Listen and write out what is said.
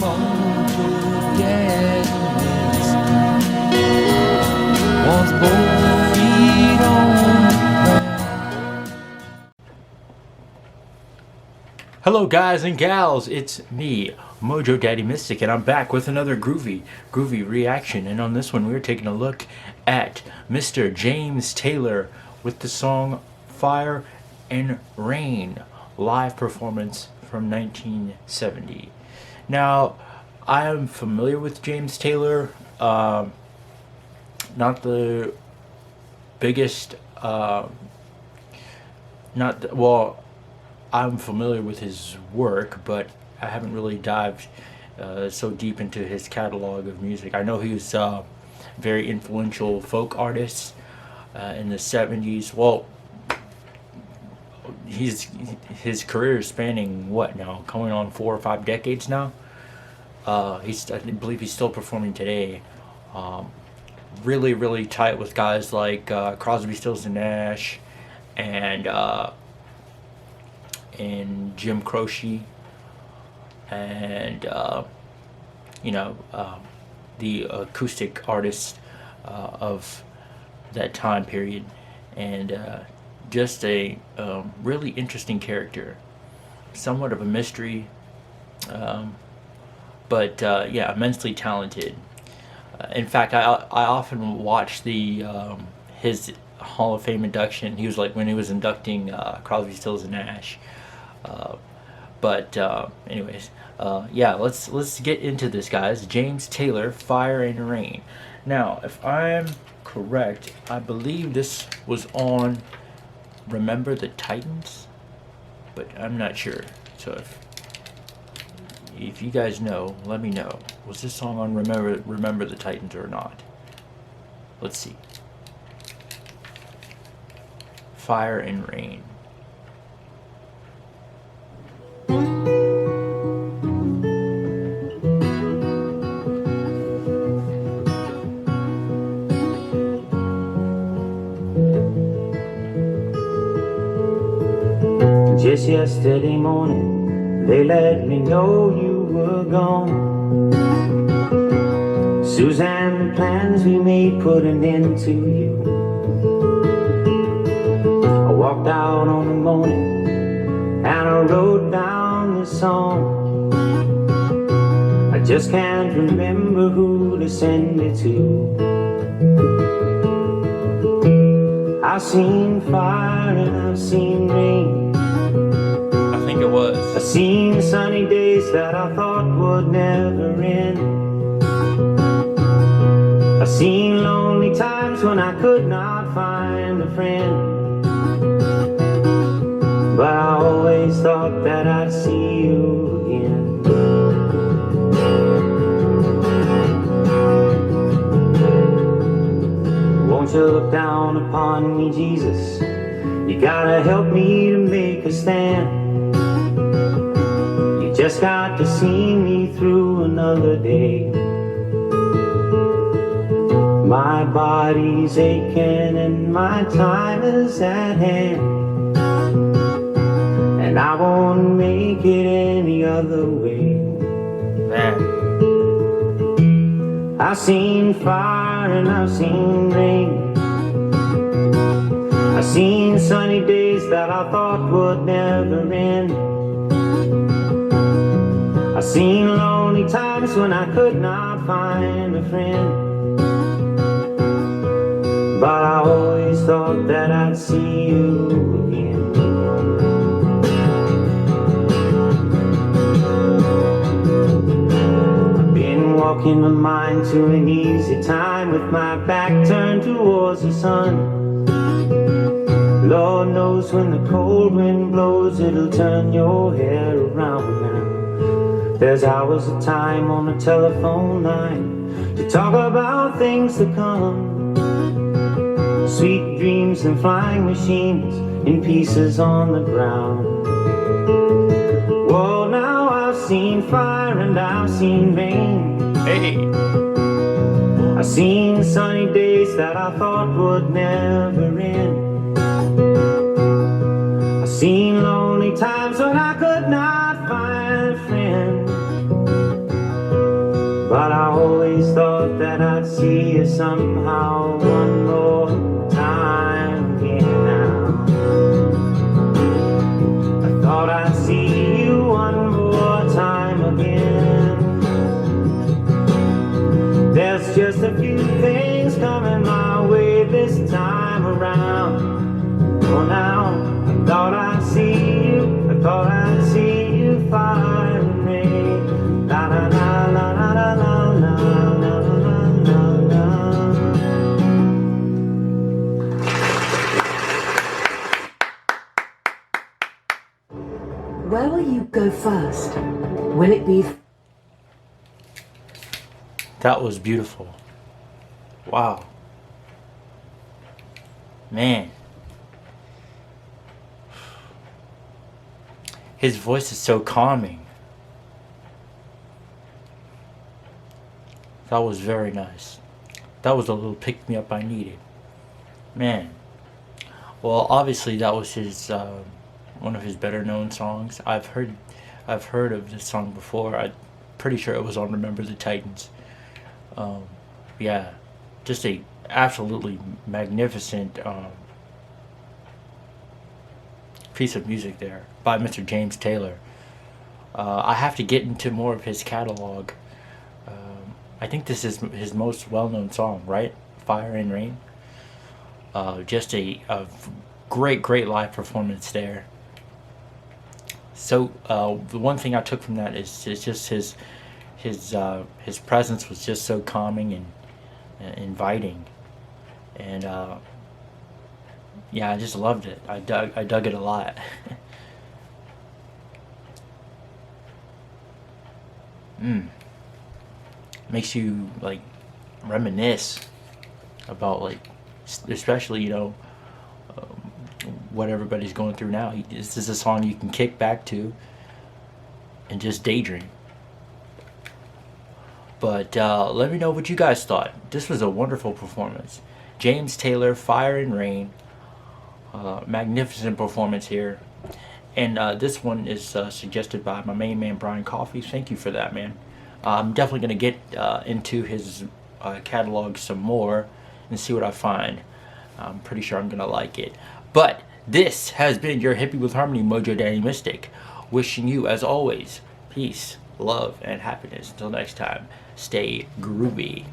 motor daddy wants both feet on the ground. Hello guys and gals, it's me, Mojo Daddy Mystic, and I'm back with another groovy reaction. And on this one we're taking a look at Mr. James Taylor with the song Fire and Rain, live performance from 1970. Now, I am familiar with James Taylor, not the biggest, I'm familiar with his work, but I haven't really dived so deep into his catalog of music. I know he was a very influential folk artist in the 70s. Well, his career is spanning what now? Coming on 4 or 5 decades now. I believe he's still performing today. Really tight with guys like Crosby, Stills and Nash, and Jim Croce, and the acoustic artists of that time period, and just a really interesting character, somewhat of a mystery, but yeah, immensely talented. In fact, I often watch his Hall of Fame induction. He was like when he was inducting Crosby, Stills and Nash. Anyways, yeah, let's get into this, guys. James Taylor, Fire and Rain. Now, if I'm correct, I believe this was on Remember the Titans, but I'm not sure. So if you guys know, let me know. Was this song on Remember the Titans or not? Let's see. Fire and Rain. Just yesterday morning, they let me know you were gone. Suzanne, the plans we made put an end to you. I walked out on the morning and I wrote down this song. I just can't remember who to send it to. I've seen fire and I've seen rain. It was. I've seen sunny days that I thought would never end. I've seen lonely times when I could not find a friend. But I always thought that I'd see you again. Won't you look down upon me, Jesus? You gotta help me to make a stand. Just got to see me through another day. My body's aching and my time is at hand, and I won't make it any other way. Man. I've seen fire and I've seen rain. I've seen sunny days that I thought would never end. I've seen lonely times when I could not find a friend. But I always thought that I'd see you again. I've been walking my mind to an easy time with my back turned towards the sun. Lord knows when the cold wind blows, it'll turn your hair around now. There's hours of time on the telephone line to talk about things to come. Sweet dreams and flying machines in pieces on the ground. Well, now I've seen fire and I've seen rain. Hey. I've seen sunny days that I thought would never end. I've seen lonely times when I could not find a friend. see you somehow one more time again now. I thought I'd see you one more time again. There's just a few things coming my way this time around. Oh, now I thought I'd see you, I thought I'd see you finally. La la la la la la la la la la la. Where will you go first? Will it be... That was beautiful. Wow. Man. His voice is so calming. That was very nice. That was a little pick-me-up I needed. Man. Well, obviously that was his one of his better-known songs. I've heard of this song before. I'm pretty sure it was on Remember the Titans. Yeah, just a absolutely magnificent piece of music there by Mr. James Taylor. I have to get into more of his catalog. I think this is his most well-known song, right? Fire and Rain. Just a great live performance there. So the one thing I took from that is just his presence was just so calming and inviting, and yeah, I just loved it. I dug it a lot. Makes you like reminisce about, like, especially, you know, what everybody's going through now. This is a song you can kick back to and just daydream. But let me know what you guys thought. This was a wonderful performance. James Taylor, Fire and Rain. Magnificent performance here. And this one is suggested by my main man, Brian Coffey. Thank you for that, man. I'm definitely going to get into his catalog some more and see what I find. I'm pretty sure I'm going to like it. But this has been your Hippie with Harmony, Mojo Daddy Mystic. Wishing you, as always, peace, love, and happiness. Until next time, stay groovy.